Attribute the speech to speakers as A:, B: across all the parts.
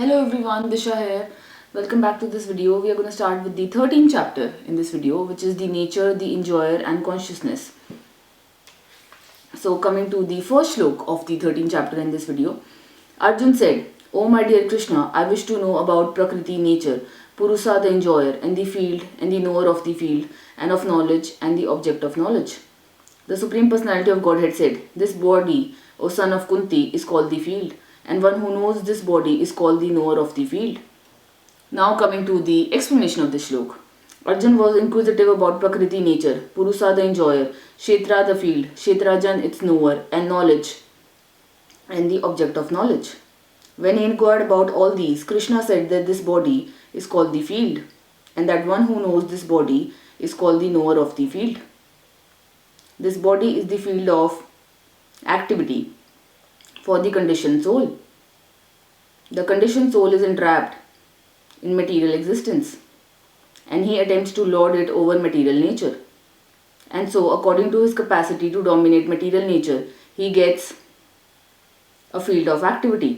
A: Hello everyone, Disha here. Welcome back to this video. We are going to start with the 13th chapter in this video, which is the nature, the enjoyer and consciousness. So coming to the first shlok of the 13th chapter in this video, Arjun said, "O my dear Krishna, I wish to know about Prakriti, nature, Purusa the enjoyer and the field and the knower of the field and of knowledge and the object of knowledge." The Supreme Personality of Godhead said, "This body, O son of Kunti, is called the field, and one who knows this body is called the knower of the field." Now coming to the explanation of the shlok. Arjun was inquisitive about Prakriti, nature, Purusa the enjoyer, Kshetra the field, Kshetrajan its knower, and knowledge and the object of knowledge. When he inquired about all these, Krishna said that this body is called the field, and that one who knows this body is called the knower of the field. This body is the field of activity for the conditioned soul. The conditioned soul is entrapped in material existence, and he attempts to lord it over material nature. And so, according to his capacity to dominate material nature, he gets a field of activity.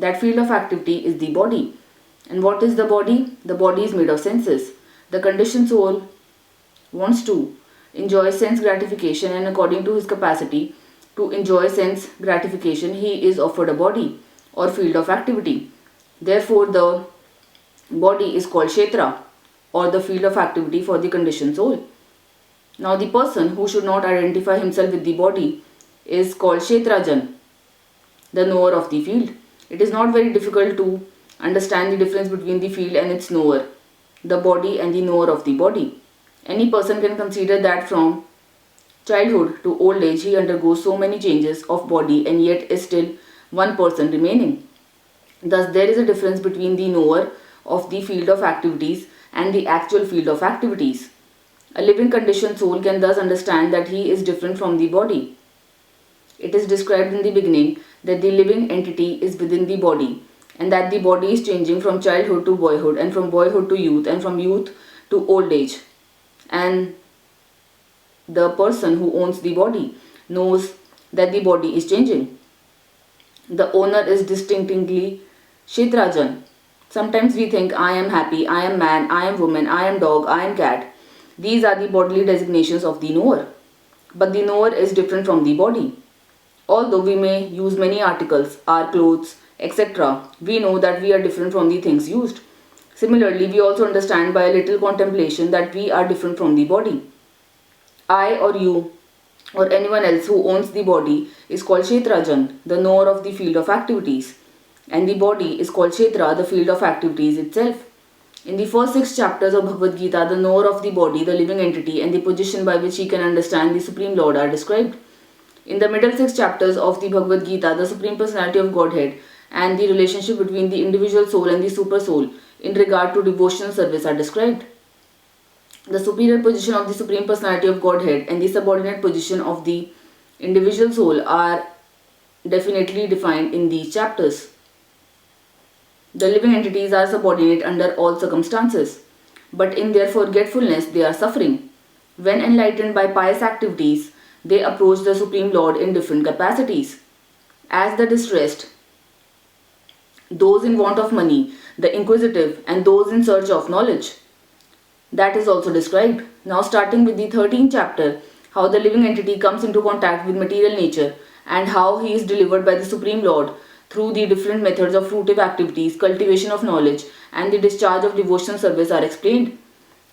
A: That field of activity is the body. And what is the body? The body is made of senses. The conditioned soul wants to enjoy sense gratification, and according to his capacity to enjoy sense gratification, he is offered a body or field of activity. Therefore, the body is called Kshetra, or the field of activity for the conditioned soul. Now, the person who should not identify himself with the body is called Kshetrajan, the knower of the field. It is not very difficult to understand the difference between the field and its knower, the body and the knower of the body. Any person can consider that from childhood to old age he undergoes so many changes of body and yet is still one person remaining. Thus, there is a difference between the knower of the field of activities and the actual field of activities. A living conditioned soul can thus understand that he is different from the body. It is described in the beginning that the living entity is within the body, and that the body is changing from childhood to boyhood, and from boyhood to youth, and from youth to old age. And the person who owns the body knows that the body is changing. The owner is distinctly Kshetrajan. Sometimes we think, I am happy, I am man, I am woman, I am dog, I am cat. These are the bodily designations of the knower. But the knower is different from the body. Although we may use many articles, our clothes, etc., we know that we are different from the things used. Similarly, we also understand by a little contemplation that we are different from the body. I or you or anyone else who owns the body is called Kshetrajan, the knower of the field of activities. And the body is called Kshetra, the field of activities itself. In the first 6 chapters of Bhagavad Gita, the knower of the body, the living entity, and the position by which he can understand the Supreme Lord are described. In the middle 6 chapters of the Bhagavad Gita, the Supreme Personality of Godhead and the relationship between the individual soul and the super soul in regard to devotional service are described. The superior position of the Supreme Personality of Godhead and the subordinate position of the individual soul are definitely defined in these chapters. The living entities are subordinate under all circumstances, but in their forgetfulness they are suffering. When enlightened by pious activities, they approach the Supreme Lord in different capacities. As the distressed, those in want of money, the inquisitive, and those in search of knowledge. That is also described. Now, starting with the 13th chapter, how the living entity comes into contact with material nature and how he is delivered by the Supreme Lord through the different methods of fruitive activities, cultivation of knowledge, and the discharge of devotional service are explained.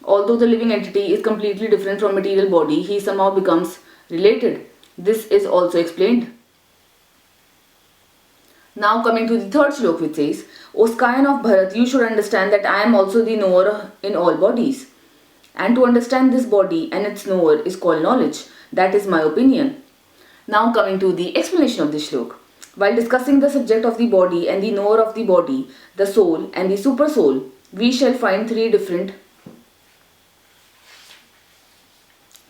A: Although the living entity is completely different from material body, he somehow becomes related. This is also explained. Now coming to the third shlok, which says, "O scion of Bharat, you should understand that I am also the knower in all bodies. And to understand this body and its knower is called knowledge. That is my opinion." Now coming to the explanation of this shlok. While discussing the subject of the body and the knower of the body, the soul and the super soul, we shall find 3 different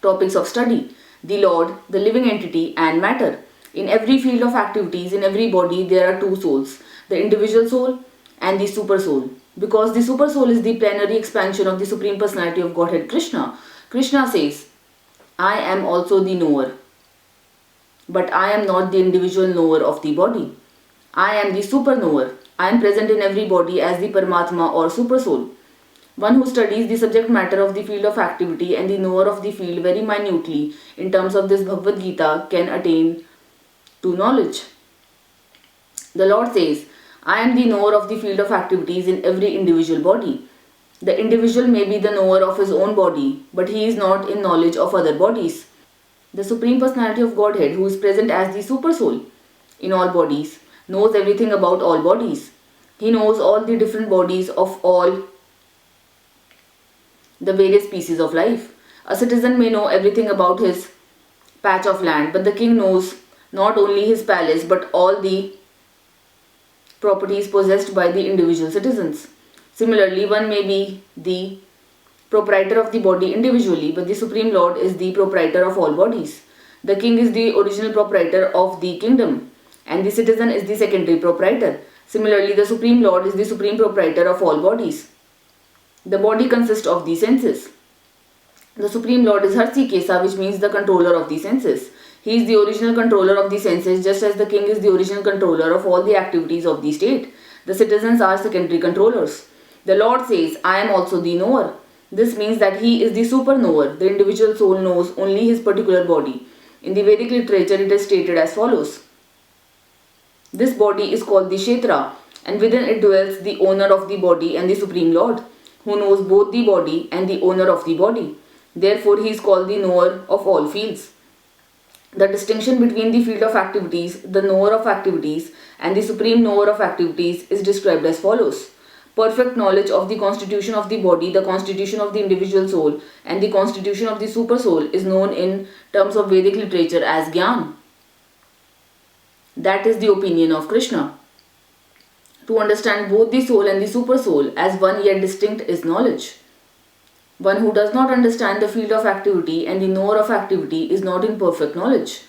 A: topics of study: the Lord, the living entity, and matter. In every field of activities, in every body, there are 2 souls, the individual soul and the super soul. Because the super soul is the plenary expansion of the Supreme Personality of Godhead Krishna. Krishna says, I am also the knower. but I am not the individual knower of the body. I am the super knower. I am present in every body as the Paramatma or Super Soul. One who studies the subject matter of the field of activity and the knower of the field very minutely in terms of this Bhagavad Gita can attain to knowledge. The Lord says, I am the knower of the field of activities in every individual body. The individual may be the knower of his own body, but he is not in knowledge of other bodies. The Supreme Personality of Godhead, who is present as the Super Soul in all bodies, knows everything about all bodies. He knows all the different bodies of all the various species of life. A citizen may know everything about his patch of land, but the king knows not only his palace but all the properties possessed by the individual citizens. Similarly, one may be the proprietor of the body individually, but the Supreme Lord is the proprietor of all bodies. The king is the original proprietor of the kingdom, and the citizen is the secondary proprietor. Similarly, the Supreme Lord is the supreme proprietor of all bodies. The body consists of the senses. The Supreme Lord is Harsikesa, which means the controller of the senses. He is the original controller of the senses, just as the king is the original controller of all the activities of the state. The citizens are secondary controllers. The Lord says, I am also the knower. This means that he is the super knower. The individual soul knows only his particular body. In the Vedic literature, it is stated as follows. This body is called the Kshetra, and within it dwells the owner of the body and the Supreme Lord, who knows both the body and the owner of the body. Therefore, he is called the knower of all fields. The distinction between the field of activities, the knower of activities, and the supreme knower of activities is described as follows. Perfect knowledge of the constitution of the body, the constitution of the individual soul, and the constitution of the super soul is known in terms of Vedic literature as Gyan. That is the opinion of Krishna. To understand both the soul and the super soul as one yet distinct is knowledge. One who does not understand the field of activity and the knower of activity is not in perfect knowledge.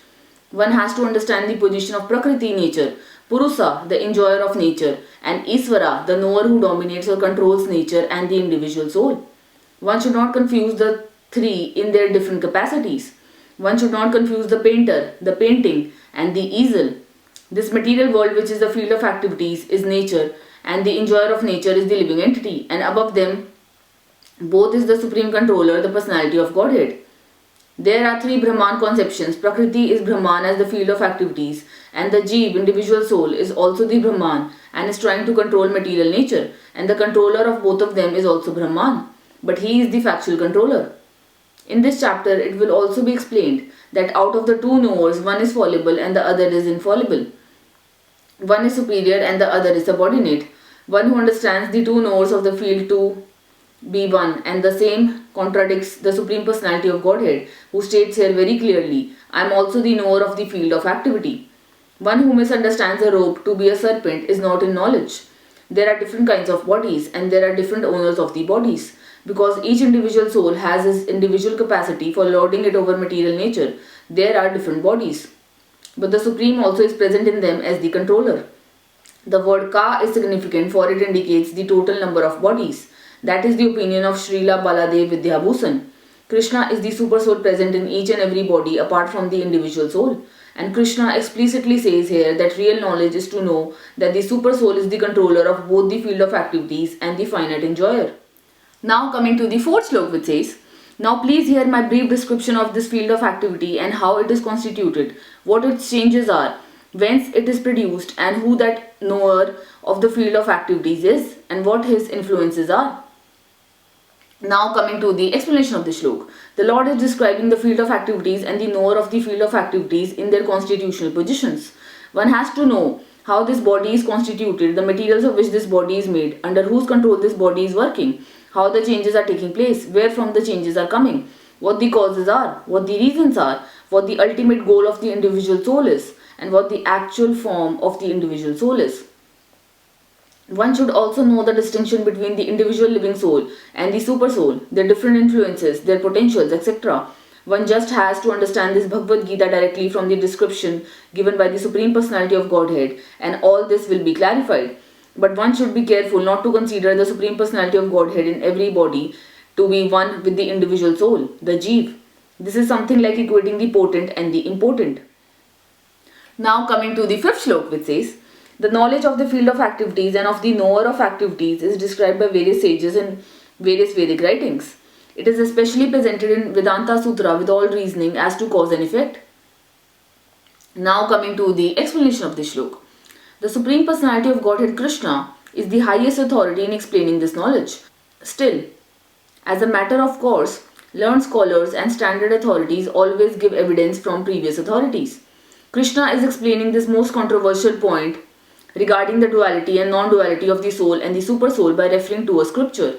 A: One has to understand the position of Prakriti nature, Purusa, the enjoyer of nature, and Isvara, the knower who dominates or controls nature and the individual soul. One should not confuse the three in their different capacities. One should not confuse the painter, the painting, and the easel. This material world, which is the field of activities, is nature, and the enjoyer of nature is the living entity, and above them both is the supreme controller, the personality of Godhead. There are three Brahman conceptions. Prakriti is Brahman as the field of activities, and the Jeev, individual soul, is also the Brahman and is trying to control material nature, and the controller of both of them is also Brahman, but he is the factual controller. In this chapter, it will also be explained that out of the two knowers, one is fallible and the other is infallible. One is superior and the other is subordinate. One who understands the two knowers of the field to be one and the same contradicts the Supreme Personality of Godhead, who states here very clearly, I am also the knower of the field of activity. One who misunderstands a rope to be a serpent is not in knowledge. There are different kinds of bodies and there are different owners of the bodies. Because each individual soul has his individual capacity for lording it over material nature, there are different bodies. But the Supreme also is present in them as the controller. The word Ka is significant for it indicates the total number of bodies. That is the opinion of Srila Baladev Vidyabhusan. Krishna is the super soul present in each and every body apart from the individual soul. And Krishna explicitly says here that real knowledge is to know that the super soul is the controller of both the field of activities and the finite enjoyer. Now coming to the fourth slok, which says, now please hear my brief description of this field of activity and how it is constituted, what its changes are, whence it is produced, and who that knower of the field of activities is, and what his influences are. Now coming to the explanation of the shlok. The Lord is describing the field of activities and the knower of the field of activities in their constitutional positions. One has to know how this body is constituted, the materials of which this body is made, under whose control this body is working, how the changes are taking place, where from the changes are coming, what the causes are, what the reasons are, what the ultimate goal of the individual soul is, and what the actual form of the individual soul is. One should also know the distinction between the individual living soul and the super soul, their different influences, their potentials, etc. One just has to understand this Bhagavad Gita directly from the description given by the Supreme Personality of Godhead, and all this will be clarified. But one should be careful not to consider the Supreme Personality of Godhead in every body to be one with the individual soul, the Jeev. This is something like equating the potent and the impotent. Now coming to the fifth shlok, which says, The knowledge of the field of activities and of the knower of activities is described by various sages in various Vedic writings. It is especially presented in Vedanta Sutra with all reasoning as to cause and effect. Now coming to the explanation of this shlok. The Supreme Personality of Godhead Krishna is the highest authority in explaining this knowledge. Still, as a matter of course, learned scholars and standard authorities always give evidence from previous authorities. Krishna is explaining this most controversial point regarding the duality and non-duality of the soul and the supersoul by referring to a scripture,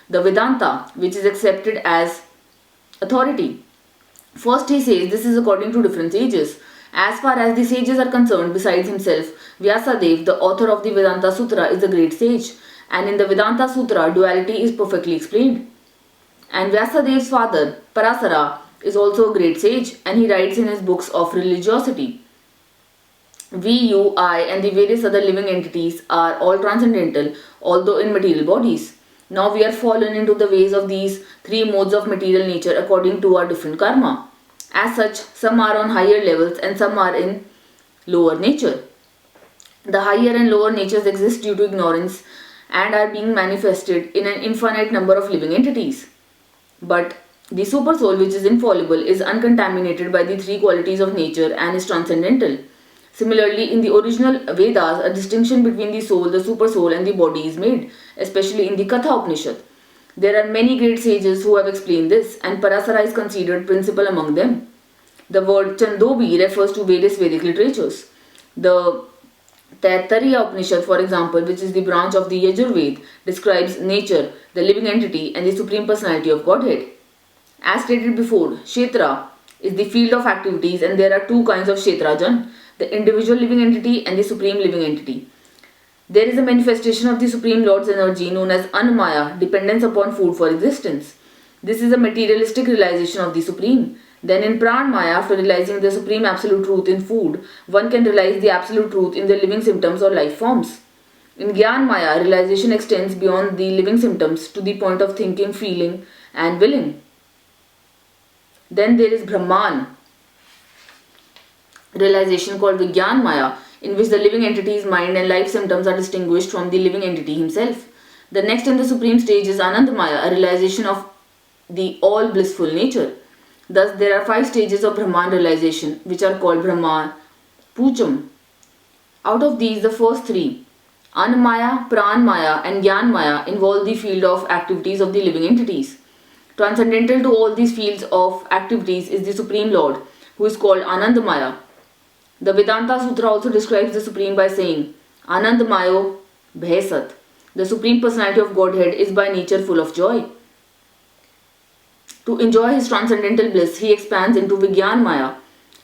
A: the Vedanta, which is accepted as authority. First he says this is according to different sages. As far as the sages are concerned, besides himself, Vyasadeva, the author of the Vedanta Sutra, is a great sage, and in the Vedanta Sutra, duality is perfectly explained. And Vyasadeva's father, Parasara, is also a great sage, and he writes in his books of religiosity. We, you, I, and the various other living entities are all transcendental, although in material bodies. Now we are fallen into the ways of these three modes of material nature according to our different karma. As such, some are on higher levels and some are in lower nature. The higher and lower natures exist due to ignorance and are being manifested in an infinite number of living entities. But the supersoul, which is infallible, is uncontaminated by the three qualities of nature and is transcendental. Similarly, in the original Vedas, a distinction between the soul, the supersoul and the body is made, especially in the Katha Upanishad. There are many great sages who have explained this, and Parasara is considered principal among them. The word Chandobi refers to various Vedic literatures. The Taittiriya Upanishad, for example, which is the branch of the Yajurveda, describes nature, the living entity and the Supreme Personality of Godhead. As stated before, Kshetra is the field of activities, and there are two kinds of Kshetrajan, the individual living entity and the supreme living entity. There is a manifestation of the Supreme Lord's energy known as Annamaya, dependence upon food for existence. This is a materialistic realization of the Supreme. Then in Pranmaya, after realizing the Supreme Absolute Truth in food, one can realize the Absolute Truth in the living symptoms or life forms. In Gyanmaya, realization extends beyond the living symptoms to the point of thinking, feeling and willing. Then there is Brahman, realization called Vigyan Maya, in which the living entity's mind and life symptoms are distinguished from the living entity himself. The next and the supreme stage is Anandamaya, a realization of the all blissful nature. Thus there are 5 stages of Brahman realization, which are called Brahman Pucham. Out of these, the first 3, Annamaya, Pranmaya and Gyanmaya, involve the field of activities of the living entities. Transcendental to all these fields of activities is the Supreme Lord, who is called Anandamaya. The Vedanta Sutra also describes the Supreme by saying, Anandamayo Bhaisat. The Supreme Personality of Godhead is by nature full of joy. To enjoy his transcendental bliss, he expands into Vigyan Maya,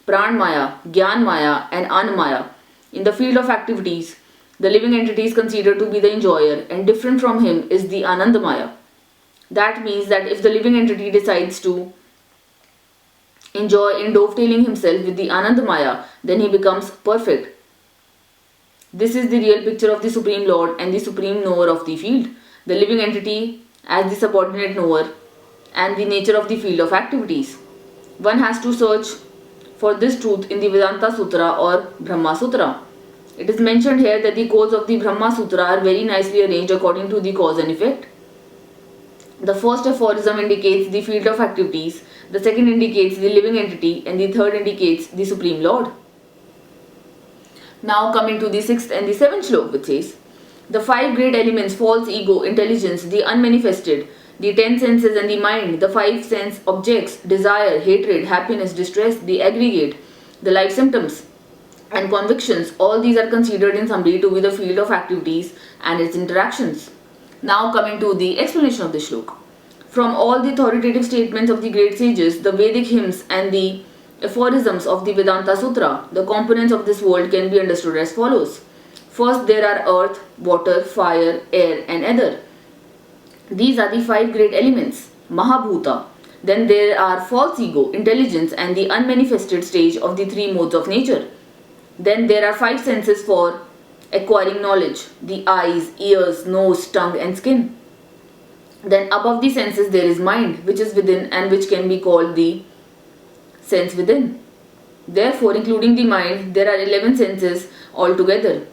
A: Pranmaya, Gyan Maya and Anamaya. In the field of activities, the living entity is considered to be the enjoyer, and different from him is the Anandamaya. That means that if the living entity decides to enjoy in dovetailing himself with the Anandamaya, then he becomes perfect. This is the real picture of the Supreme Lord and the Supreme Knower of the field, the living entity as the subordinate knower and the nature of the field of activities. One has to search for this truth in the Vedanta Sutra or Brahma Sutra. It is mentioned here that the codes of the Brahma Sutra are very nicely arranged according to the cause and effect. The first aphorism indicates the field of activities, the second indicates the living entity, and the third indicates the Supreme Lord. Now coming to the 6th and the 7th shlok, which says, the 5 great elements, false ego, intelligence, the unmanifested, the 10 senses and the mind, the 5 sense objects, desire, hatred, happiness, distress, the aggregate, the life symptoms and convictions, all these are considered in summary to be the field of activities and its interactions. Now coming to the explanation of the shlok. From all the authoritative statements of the great sages, the Vedic hymns and the aphorisms of the Vedanta Sutra, the components of this world can be understood as follows. First, there are earth, water, fire, air and ether. These are the 5 great elements, Mahabhuta. Then there are false ego, intelligence and the unmanifested stage of the 3 modes of nature. Then there are 5 senses for acquiring knowledge, the eyes, ears, nose, tongue and skin. Then above the senses there is mind, which is within and which can be called the sense within. Therefore, including the mind, there are 11 senses altogether.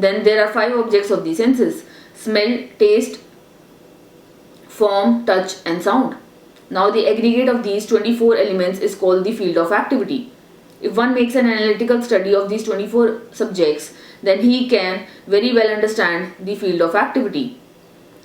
A: Then there are 5 objects of the senses: smell, taste, form, touch and sound. Now the aggregate of these 24 elements is called the field of activity. If one makes an analytical study of these 24 subjects, then he can very well understand the field of activity.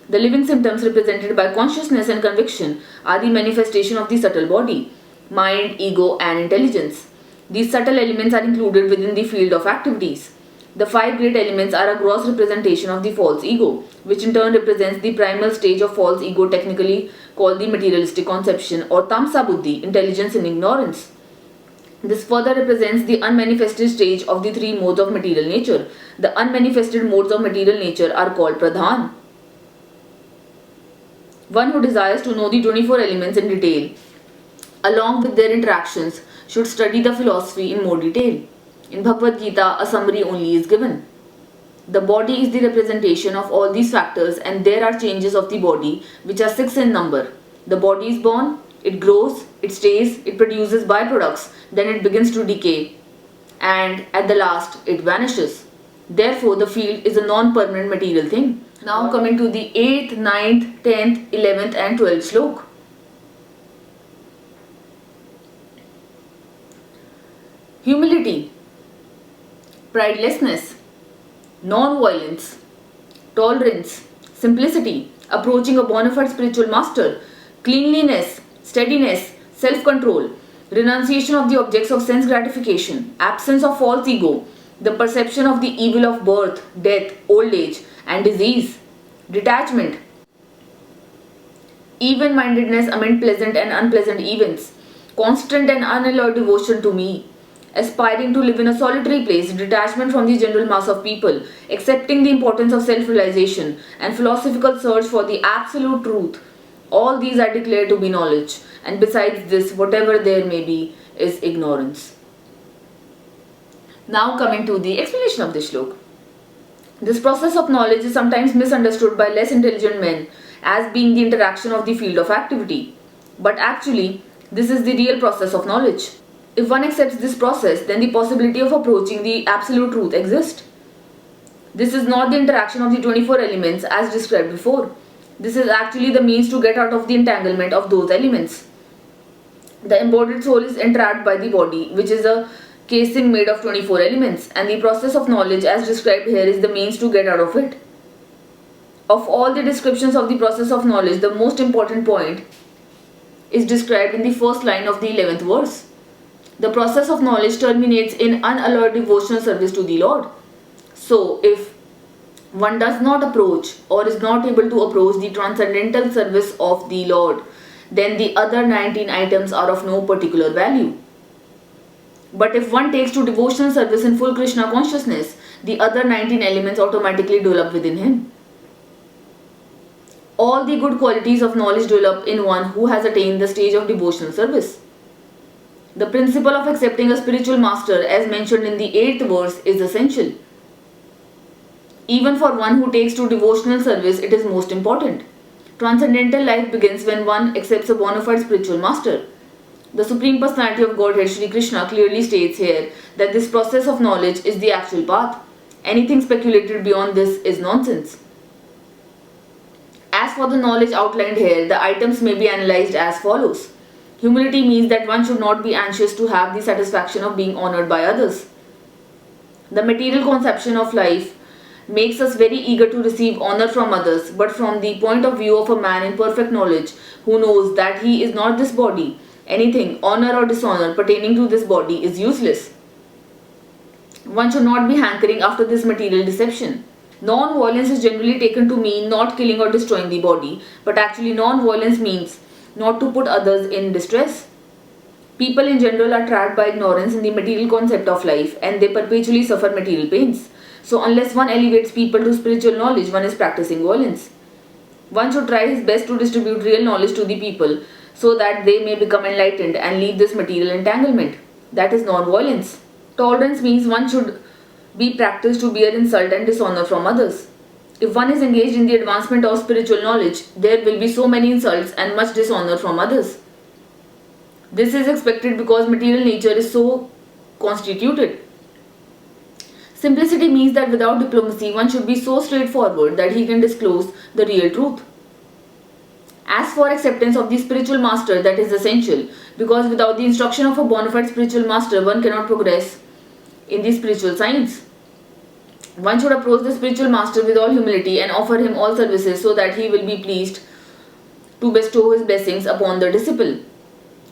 A: The living symptoms represented by consciousness and conviction are the manifestation of the subtle body, mind, ego and intelligence. These subtle elements are included within the field of activities. The 5 great elements are a gross representation of the false ego, which in turn represents the primal stage of false ego, technically called the materialistic conception or tamsa buddhi, intelligence in ignorance. This further represents the unmanifested stage of the 3 modes of material nature. The unmanifested modes of material nature are called pradhan. One who desires to know the 24 elements in detail, along with their interactions, should study the philosophy in more detail. In Bhagavad Gita, a summary only is given. The body is the representation of all these factors, and there are changes of the body which are 6 in number. The body is born, it grows, it stays, it produces byproducts, then it begins to decay, and at the last it vanishes. Therefore, the field is a non-permanent material thing. Now coming to the 8th, 9th, 10th, 11th and 12th slok. Humility, pridelessness, non-violence, tolerance, simplicity, approaching a bona fide spiritual master, cleanliness, steadiness, self-control, renunciation of the objects of sense gratification, absence of false ego, the perception of the evil of birth, death, old age and disease, detachment, even-mindedness amid pleasant and unpleasant events, constant and unalloyed devotion to me, aspiring to live in a solitary place, detachment from the general mass of people, accepting the importance of self-realization and philosophical search for the absolute truth. All these are declared to be knowledge, and besides this, whatever there may be is ignorance. Now coming to the explanation of this shlok. This process of knowledge is sometimes misunderstood by less intelligent men as being the interaction of the field of activity. But actually, this is the real process of knowledge. If one accepts this process, then the possibility of approaching the absolute truth exists. This is not the interaction of the 24 elements as described before. This is actually the means to get out of the entanglement of those elements. The embodied soul is entrapped by the body, which is a casing made of 24 elements, and the process of knowledge as described here is the means to get out of it. Of all the descriptions of the process of knowledge, the most important point is described in the first line of the 11th verse. The process of knowledge terminates in unalloyed devotional service to the Lord. So, if one does not approach or is not able to approach the transcendental service of the Lord, then the other 19 items are of no particular value. But if one takes to devotional service in full Krishna consciousness, the other 19 elements automatically develop within him. All the good qualities of knowledge develop in one who has attained the stage of devotional service. The principle of accepting a spiritual master as mentioned in the 8th verse is essential. Even for one who takes to devotional service, it is most important. Transcendental life begins when one accepts a bona fide spiritual master. The Supreme Personality of Godhead, Shri Krishna, clearly states here that this process of knowledge is the actual path. Anything speculated beyond this is nonsense. As for the knowledge outlined here, the items may be analyzed as follows. Humility means that one should not be anxious to have the satisfaction of being honored by others. The material conception of life makes us very eager to receive honor from others, but from the point of view of a man in perfect knowledge who knows that he is not this body, anything, honor or dishonor pertaining to this body is useless. One should not be hankering after this material deception. Non-violence is generally taken to mean not killing or destroying the body, but actually non-violence means not to put others in distress. People in general are trapped by ignorance in the material concept of life, and they perpetually suffer material pains. So unless one elevates people to spiritual knowledge, one is practicing violence. One should try his best to distribute real knowledge to the people so that they may become enlightened and leave this material entanglement. That is non-violence. Tolerance means one should be practiced to bear insult and dishonor from others. If one is engaged in the advancement of spiritual knowledge, there will be so many insults and much dishonor from others. This is expected because material nature is so constituted. Simplicity means that without diplomacy, one should be so straightforward that he can disclose the real truth. As for acceptance of the spiritual master, that is essential, because without the instruction of a bona fide spiritual master, one cannot progress in the spiritual science. One should approach the spiritual master with all humility and offer him all services so that he will be pleased to bestow his blessings upon the disciple.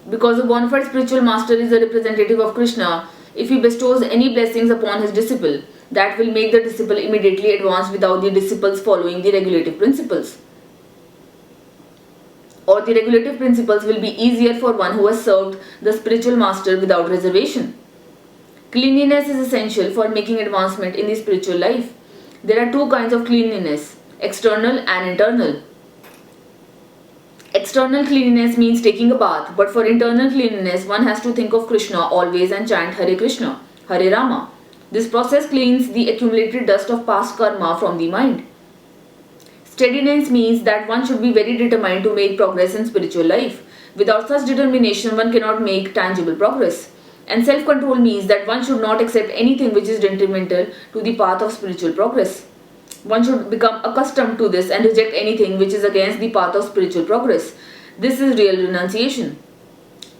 A: Because a bona fide spiritual master is a representative of Krishna, if he bestows any blessings upon his disciple, that will make the disciple immediately advance without the disciples following the regulative principles. Or the regulative principles will be easier for one who has served the spiritual master without reservation. Cleanliness is essential for making advancement in the spiritual life. There are two kinds of cleanliness, external and internal. External cleanliness means taking a bath, but for internal cleanliness, one has to think of Krishna always and chant Hare Krishna, Hare Rama. This process cleans the accumulated dust of past karma from the mind. Steadiness means that one should be very determined to make progress in spiritual life. Without such determination, one cannot make tangible progress. And self-control means that one should not accept anything which is detrimental to the path of spiritual progress. One should become accustomed to this and reject anything which is against the path of spiritual progress. This is real renunciation.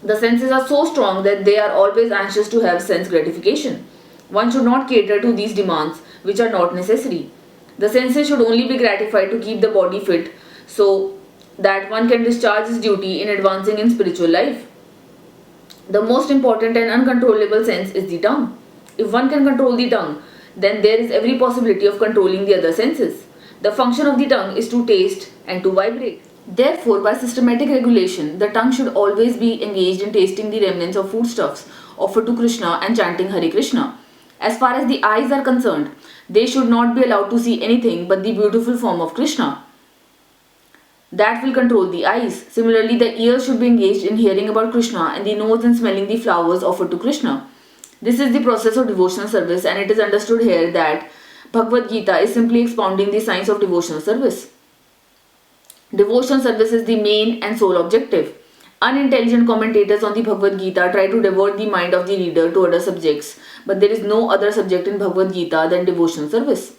A: The senses are so strong that they are always anxious to have sense gratification. One should not cater to these demands which are not necessary. The senses should only be gratified to keep the body fit so that one can discharge his duty in advancing in spiritual life. The most important and uncontrollable sense is the tongue. If one can control the tongue, then there is every possibility of controlling the other senses. The function of the tongue is to taste and to vibrate. Therefore, by systematic regulation, the tongue should always be engaged in tasting the remnants of foodstuffs offered to Krishna and chanting Hare Krishna. As far as the eyes are concerned, they should not be allowed to see anything but the beautiful form of Krishna. That will control the eyes. Similarly, the ears should be engaged in hearing about Krishna and the nose in smelling the flowers offered to Krishna. This is the process of devotional service, and it is understood here that Bhagavad Gita is simply expounding the science of devotional service. Devotional service is the main and sole objective. Unintelligent commentators on the Bhagavad Gita try to divert the mind of the reader to other subjects, but there is no other subject in Bhagavad Gita than devotional service.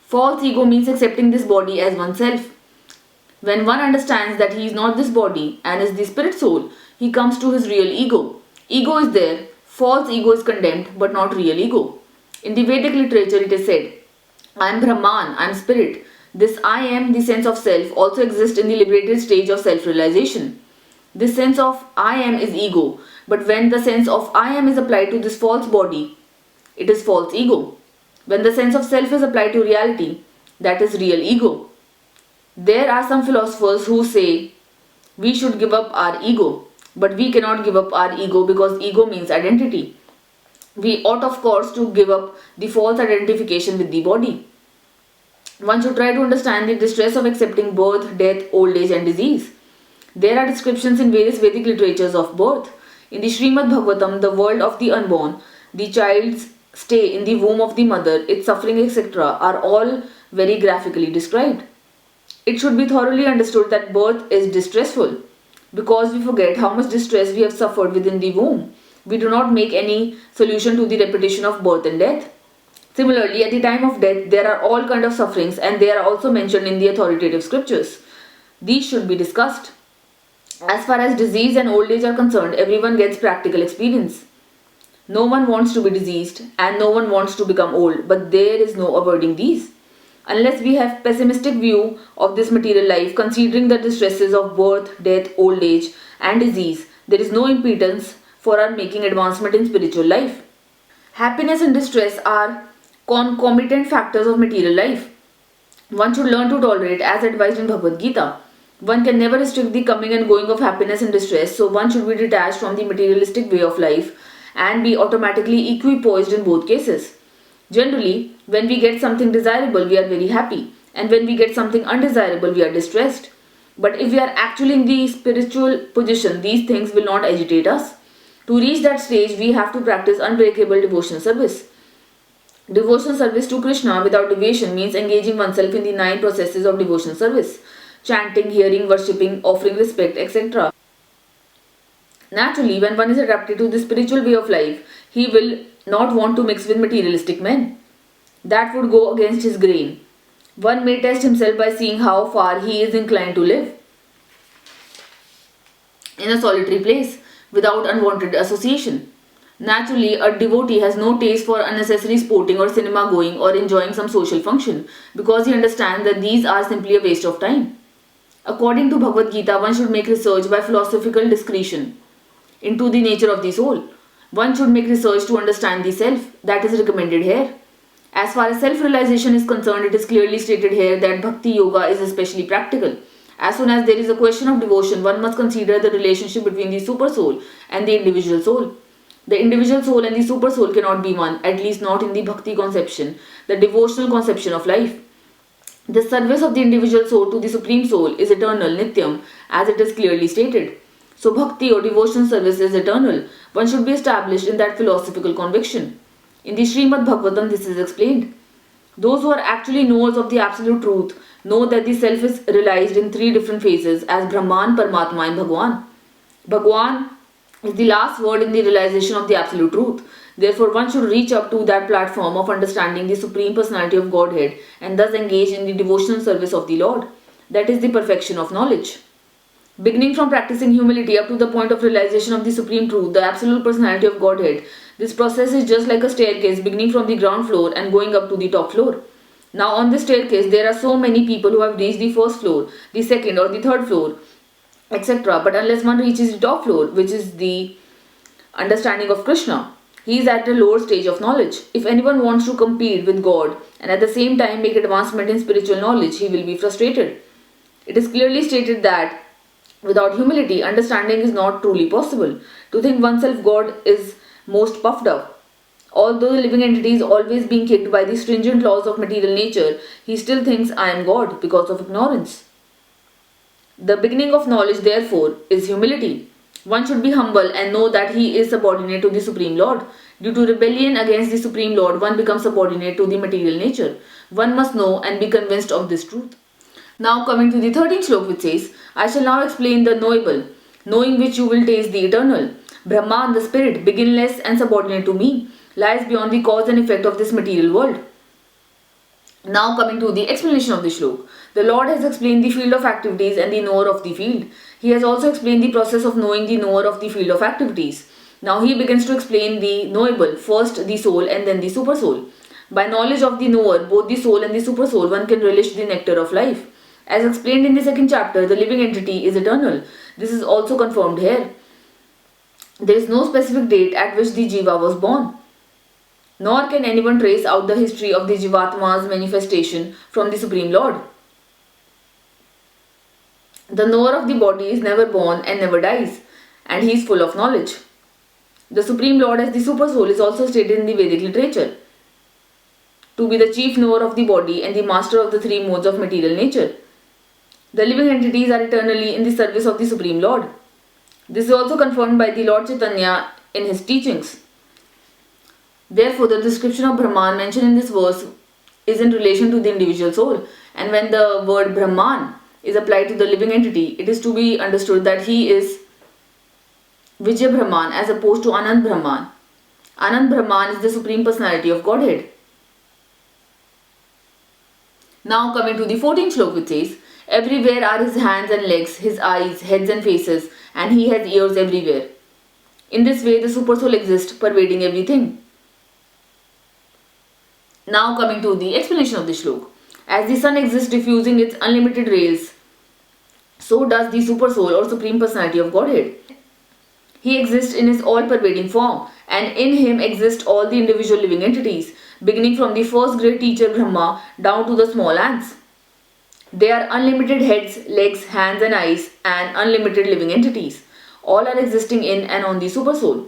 A: False ego means accepting this body as oneself. When one understands that he is not this body and is the spirit soul, he comes to his real ego. Ego is there, false ego is condemned, but not real ego. In the Vedic literature it is said, I am Brahman, I am spirit. This I am, the sense of self, also exists in the liberated stage of self-realization. This sense of I am is ego, but when the sense of I am is applied to this false body, it is false ego. When the sense of self is applied to reality, that is real ego. There are some philosophers who say we should give up our ego, but we cannot give up our ego because ego means identity. We ought of course to give up the false identification with the body. One should try to understand the distress of accepting birth, death, old age and disease. There are descriptions in various Vedic literatures of birth. In the Srimad Bhagavatam, the world of the unborn, the child's stay in the womb of the mother, its suffering, etc. are all very graphically described. It should be thoroughly understood that birth is distressful. Because we forget how much distress we have suffered within the womb, we do not make any solution to the repetition of birth and death. Similarly, at the time of death, there are all kinds of sufferings and they are also mentioned in the authoritative scriptures. These should be discussed. As far as disease and old age are concerned, everyone gets practical experience. No one wants to be diseased and no one wants to become old, but there is no avoiding these. Unless we have pessimistic view of this material life, considering the distresses of birth, death, old age and disease, there is no impedance for our making advancement in spiritual life. Happiness and distress are concomitant factors of material life. One should learn to tolerate as advised in Bhagavad Gita. One can never restrict the coming and going of happiness and distress, so one should be detached from the materialistic way of life and be automatically equipoised in both cases. Generally, when we get something desirable, we are very happy, and when we get something undesirable, we are distressed. But if we are actually in the spiritual position, these things will not agitate us. To reach that stage, we have to practice unbreakable devotional service. Devotional service to Krishna without deviation means engaging oneself in the 9 processes of devotional service: chanting, hearing, worshipping, offering respect, etc. Naturally, when one is adapted to the spiritual way of life, he will not want to mix with materialistic men. That would go against his grain. One may test himself by seeing how far he is inclined to live in a solitary place without unwanted association. Naturally, a devotee has no taste for unnecessary sporting or cinema going or enjoying some social function because he understands that these are simply a waste of time. According to Bhagavad Gita, one should make research by philosophical discretion into the nature of the soul. One should make research to understand the self. That is recommended here. As far as self-realization is concerned, it is clearly stated here that Bhakti Yoga is especially practical. As soon as there is a question of devotion, one must consider the relationship between the super soul and the individual soul. The individual soul and the super soul cannot be one, at least not in the Bhakti conception, the devotional conception of life. The service of the individual soul to the Supreme Soul is eternal, Nityam, as it is clearly stated. So Bhakti or devotional service is eternal. One should be established in that philosophical conviction. In the Srimad Bhagavatam, this is explained. Those who are actually knowers of the absolute truth know that the self is realized in three different phases as Brahman, Paramatma and Bhagwan. Bhagwan is the last word in the realization of the absolute truth. Therefore, one should reach up to that platform of understanding the Supreme Personality of Godhead and thus engage in the devotional service of the Lord. That is the perfection of knowledge. Beginning from practicing humility up to the point of realization of the Supreme Truth, the Absolute Personality of Godhead, this process is just like a staircase beginning from the ground floor and going up to the top floor. Now on this staircase, there are so many people who have reached the first floor, the second or the third floor, etc. But unless one reaches the top floor, which is the understanding of Krishna, he is at a lower stage of knowledge. If anyone wants to compete with God and at the same time make advancement in spiritual knowledge, he will be frustrated. It is clearly stated that without humility, understanding is not truly possible. To think oneself God is most puffed up. Although the living entity is always being kicked by the stringent laws of material nature, he still thinks I am God because of ignorance. The beginning of knowledge, therefore, is humility. One should be humble and know that he is subordinate to the Supreme Lord. Due to rebellion against the Supreme Lord, one becomes subordinate to the material nature. One must know and be convinced of this truth. Now coming to the 13th slok, which says, I shall now explain the knowable, knowing which you will taste the eternal. Brahman, the spirit, beginless and subordinate to me, lies beyond the cause and effect of this material world. Now coming to the explanation of the shlok. The Lord has explained the field of activities and the knower of the field. He has also explained the process of knowing the knower of the field of activities. Now he begins to explain the knowable, first the soul and then the super soul. By knowledge of the knower, both the soul and the super soul, one can relish the nectar of life. As explained in the second chapter, the living entity is eternal. This is also confirmed here. There is no specific date at which the Jiva was born. Nor can anyone trace out the history of the Jivatma's manifestation from the Supreme Lord. The knower of the body is never born and never dies, and he is full of knowledge. The Supreme Lord as the Super Soul is also stated in the Vedic literature to be the chief knower of the body and the master of the three modes of material nature. The living entities are eternally in the service of the Supreme Lord. This is also confirmed by the Lord Chaitanya in his teachings. Therefore, the description of Brahman mentioned in this verse is in relation to the individual soul, and when the word Brahman is applied to the living entity, it is to be understood that he is Vijay Brahman as opposed to Anand Brahman. Anand Brahman is the Supreme Personality of Godhead. Now coming to the 14th slok, which says, everywhere are his hands and legs, his eyes, heads and faces, and he has ears everywhere. In this way, the Super Soul exists, pervading everything. Now coming to the explanation of the shlok. As the sun exists diffusing its unlimited rays, so does the Super Soul or Supreme Personality of Godhead. He exists in his all-pervading form, and in him exist all the individual living entities, beginning from the first great teacher Brahma down to the small ants. They are unlimited heads, legs, hands and eyes, and unlimited living entities. All are existing in and on the Super Soul.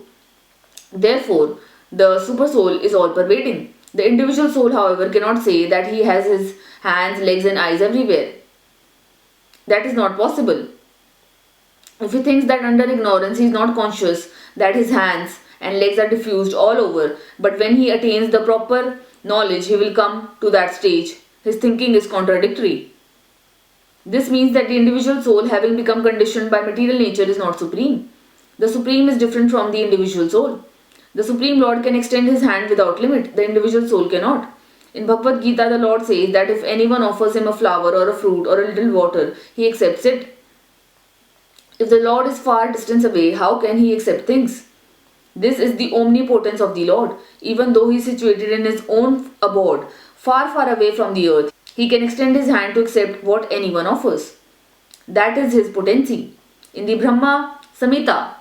A: Therefore, the Super Soul is all-pervading. The individual soul, however, cannot say that he has his hands, legs and eyes everywhere. That is not possible. If he thinks that under ignorance he is not conscious that his hands and legs are diffused all over, but when he attains the proper knowledge he will come to that stage, his thinking is contradictory. This means that the individual soul, having become conditioned by material nature, is not supreme. The supreme is different from the individual soul. The Supreme Lord can extend his hand without limit. The individual soul cannot. In Bhagavad Gita, the Lord says that if anyone offers him a flower or a fruit or a little water, he accepts it. If the Lord is far distance away, how can he accept things? This is the omnipotence of the Lord. Even though he is situated in his own abode, far, far away from the earth, he can extend his hand to accept what anyone offers. That is his potency. In the Brahma Samhita,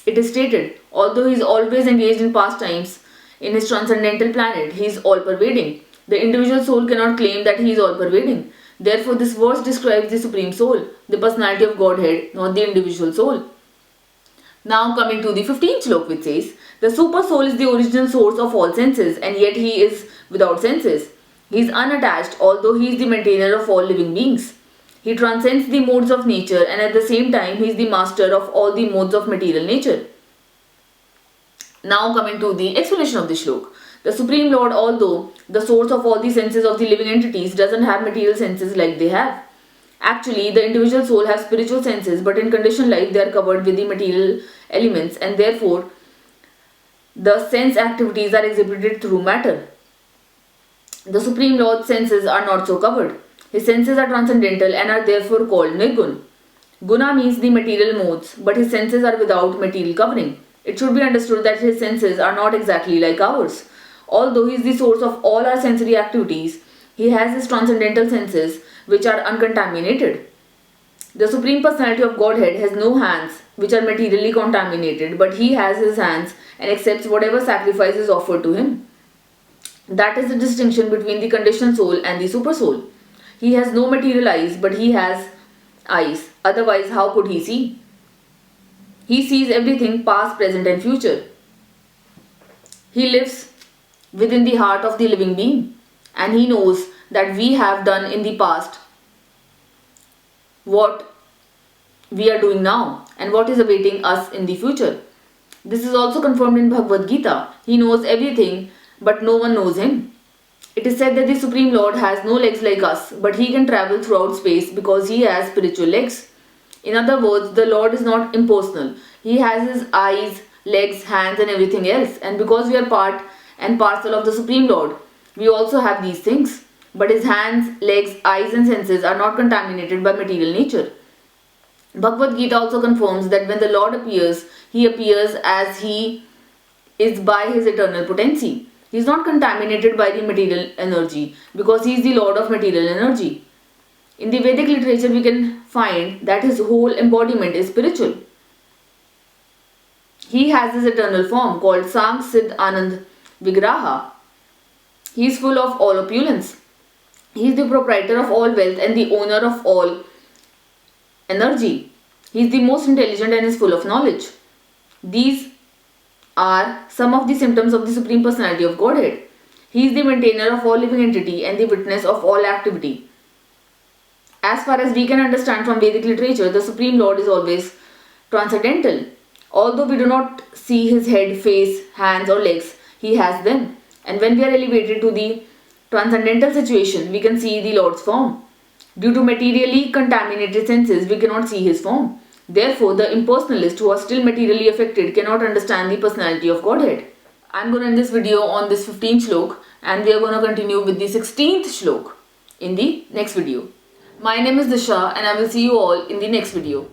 A: it is stated, although he is always engaged in pastimes in his transcendental planet, he is all-pervading. The individual soul cannot claim that he is all-pervading. Therefore, this verse describes the Supreme Soul, the personality of Godhead, not the individual soul. Now coming to the 15th slok, which says, the Super Soul is the original source of all senses, and yet he is without senses. He is unattached, although he is the maintainer of all living beings. He transcends the modes of nature, and at the same time he is the master of all the modes of material nature. Now coming to the explanation of the shlok. The Supreme Lord, although the source of all the senses of the living entities, doesn't have material senses like they have. Actually, the individual soul has spiritual senses, but in conditioned life they are covered with the material elements, and therefore the sense activities are exhibited through matter. The Supreme Lord's senses are not so covered. His senses are transcendental and are therefore called Nirgun. Guna means the material modes, but his senses are without material covering. It should be understood that his senses are not exactly like ours. Although he is the source of all our sensory activities, he has his transcendental senses which are uncontaminated. The Supreme Personality of Godhead has no hands which are materially contaminated, but he has his hands and accepts whatever sacrifice is offered to him. That is the distinction between the conditioned soul and the super soul. He has no material eyes, but he has eyes. Otherwise, how could he see? He sees everything past, present and future. He lives within the heart of the living being, and he knows that we have done in the past what we are doing now and what is awaiting us in the future. This is also confirmed in Bhagavad Gita. He knows everything, but no one knows him. It is said that the Supreme Lord has no legs like us, but he can travel throughout space because he has spiritual legs. In other words, the Lord is not impersonal. He has his eyes, legs, hands and everything else. And because we are part and parcel of the Supreme Lord, we also have these things. But his hands, legs, eyes and senses are not contaminated by material nature. Bhagavad Gita also confirms that when the Lord appears, he appears as he is by his eternal potency. He is not contaminated by the material energy because he is the Lord of material energy. In the Vedic literature, we can find that his whole embodiment is spiritual. He has his eternal form called Sang Siddh Anand Vigraha. He is full of all opulence. He is the proprietor of all wealth and the owner of all energy. He is the most intelligent and is full of knowledge. These are some of the symptoms of the Supreme Personality of Godhead. He is the maintainer of all living entity and the witness of all activity. As far as we can understand from Vedic literature, the Supreme Lord is always transcendental. Although we do not see his head, face, hands or legs, he has them. And when we are elevated to the transcendental situation, we can see the Lord's form. Due to materially contaminated senses, we cannot see his form. Therefore, the impersonalists who are still materially affected cannot understand the personality of Godhead. I am going to end this video on this 15th shlok, and we are going to continue with the 16th shlok in the next video. My name is Disha, and I will see you all in the next video.